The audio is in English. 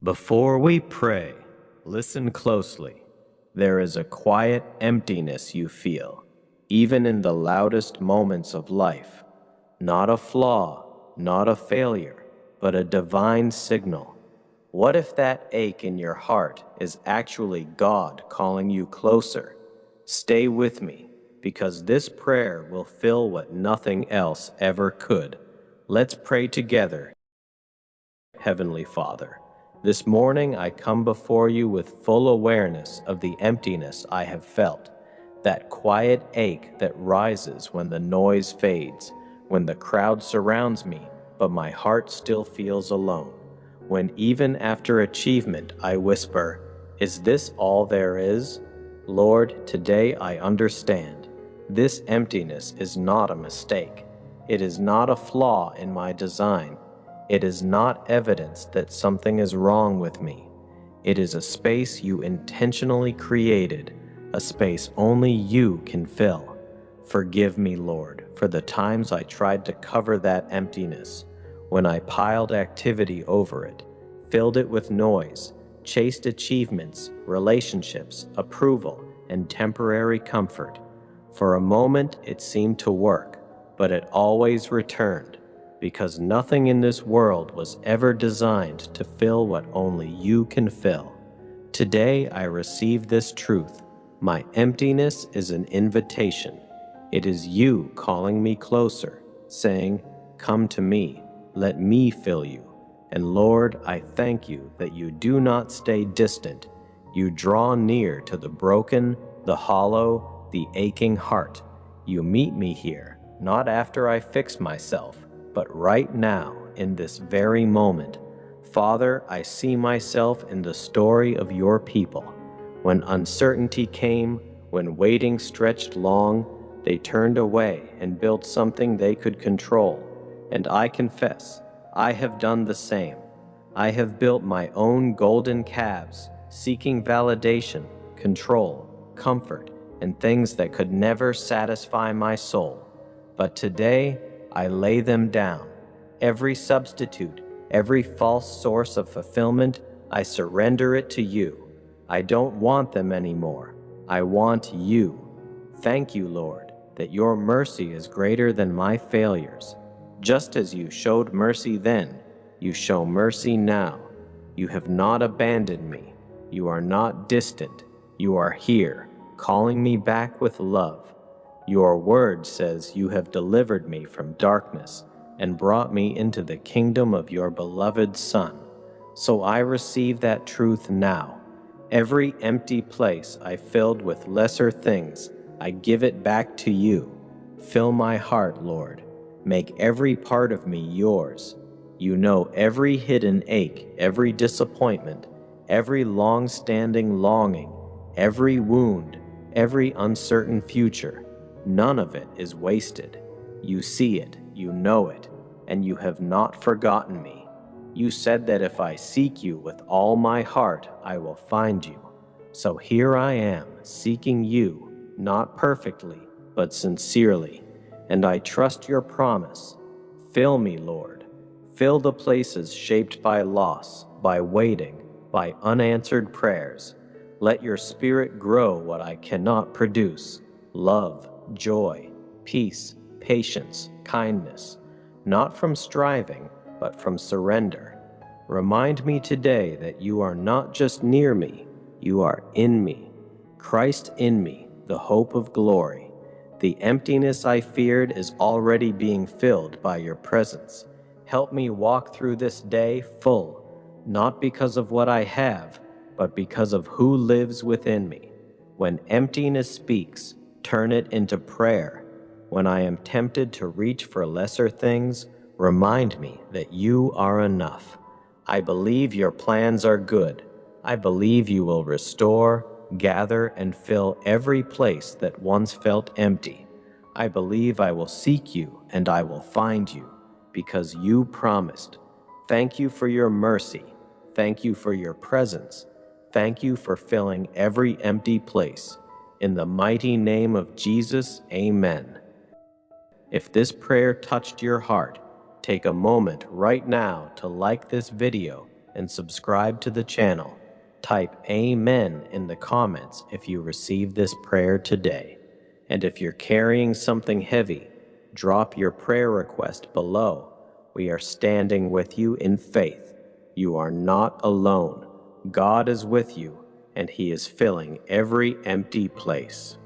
Before we pray, listen closely. There is a quiet emptiness you feel, even in the loudest moments of life. Not a flaw, not a failure, but a divine signal. What if that ache in your heart is actually God calling you closer? Stay with me, because this prayer will fill what nothing else ever could. Let's pray together. Heavenly Father, this morning I come before you with full awareness of the emptiness I have felt, that quiet ache that rises when the noise fades, when the crowd surrounds me, but my heart still feels alone, when even after achievement I whisper, "Is this all there is?" Lord, today I understand. This emptiness is not a mistake. It is not a flaw in my design. It is not evidence that something is wrong with me. It is a space you intentionally created, a space only you can fill. Forgive me, Lord, for the times I tried to cover that emptiness, when I piled activity over it, filled it with noise, chased achievements, relationships, approval, and temporary comfort. For a moment it seemed to work, but it always returned, because nothing in this world was ever designed to fill what only you can fill. Today I receive this truth. My emptiness is an invitation. It is you calling me closer, saying, "Come to me, let me fill you." And Lord, I thank you that you do not stay distant. You draw near to the broken, the hollow, the aching heart. You meet me here, not after I fix myself, but right now, in this very moment. Father, I see myself in the story of your people. When uncertainty came, when waiting stretched long, they turned away and built something they could control. And I confess, I have done the same. I have built my own golden calves, seeking validation, control, comfort, and things that could never satisfy my soul. But today, I lay them down. Every substitute, every false source of fulfillment, I surrender it to you. I don't want them anymore. I want you. Thank you, Lord, that your mercy is greater than my failures. Just as you showed mercy then, you show mercy now. You have not abandoned me. You are not distant. You are here, calling me back with love. Your word says you have delivered me from darkness and brought me into the kingdom of your beloved Son. So I receive that truth now. Every empty place I filled with lesser things, I give it back to you. Fill my heart, Lord. Make every part of me yours. You know every hidden ache, every disappointment, every long-standing longing, every wound, every uncertain future. None of it is wasted. You see it, you know it, and you have not forgotten me. You said that if I seek you with all my heart, I will find you. So here I am, seeking you, not perfectly, but sincerely, and I trust your promise. Fill me, Lord. Fill the places shaped by loss, by waiting, by unanswered prayers. Let your Spirit grow what I cannot produce: love, joy, peace, patience, kindness, not from striving, but from surrender. Remind me today that you are not just near me, you are in me. Christ in me, the hope of glory. The emptiness I feared is already being filled by your presence. Help me walk through this day full, not because of what I have, but because of who lives within me. When emptiness speaks, turn it into prayer. When I am tempted to reach for lesser things, remind me that you are enough. I believe your plans are good. I believe you will restore, gather, and fill every place that once felt empty. I believe I will seek you and I will find you, because you promised. Thank you for your mercy. Thank you for your presence. Thank you for filling every empty place. In the mighty name of Jesus, amen. If this prayer touched your heart, take a moment right now to like this video and subscribe to the channel. Type Amen in the comments if you receive this prayer today. And if you're carrying something heavy, drop your prayer request below. We are standing with you in faith. You are not alone. God is with you, and He is filling every empty place.